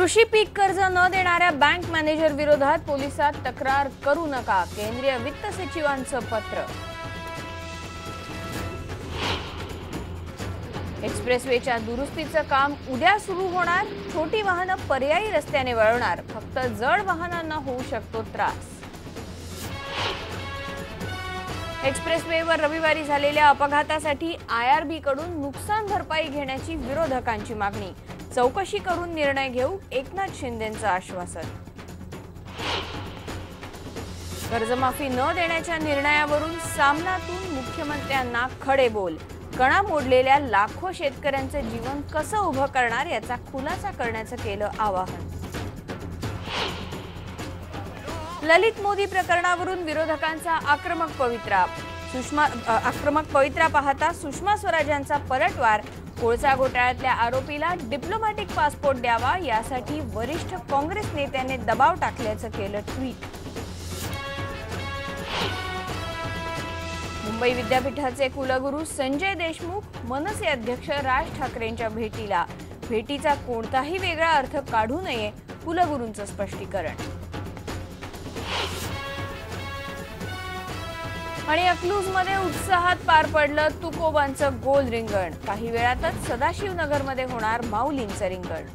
कृषी पीक कर्ज न देणाऱ्या बँक मॅनेजर विरोधात पोलिसात तक्रार करू नका, केंद्रीय वित्त सचिवांचं पत्र। एक्सप्रेसवेच्या दुरुस्तीचं काम उद्या सुरू होणार, छोटी वाहनं पर्यायी रस्त्याने वळवणार, फक्त जड वाहनांना होऊ शकतो त्रास। एक्सप्रेसवेवर रविवारी झालेल्या अपघातासाठी आयआरबी कडून नुकसान भरपाई घेण्याची विरोधकांची मागणी, चौकशी करून निर्णय घेऊ, एकनाथ शिंदेंचं आश्वासन। कर्जमाफी न देण्याच्या निर्णयावरून सामनातून मुख्यमंत्र्यांना खडेबोल, कणा मोडलेल्या लाखो शेतकऱ्यांचं जीवन कसं उभं करणार याचा खुलासा करण्याचं केलं आवाहन। ललित मोदी प्रकरणावरून विरोधकांचा आक्रमक पवित्रा पाहता सुषमा स्वराजांचा पलटवार, कोळसा घोटाळ्यातल्या आरोपीला डिप्लोमॅटिक पासपोर्ट द्यावा यासाठी वरिष्ठ काँग्रेस नेत्याने दबाव टाकल्याचं केलं ट्विट। मुंबई विद्यापीठाचे कुलगुरू संजय देशमुख मनसे अध्यक्ष राज ठाकरेंच्या भेटीचा कोणताही वेगळा अर्थ काढू नये, कुलगुरूंचं स्पष्टीकरण। आणि अकलूजमध्ये उत्साहात पार पडलं तुकोबांचं गोल रिंगण, काही वेळातच सदाशिवनगरमध्ये होणार माऊलींचं रिंगण।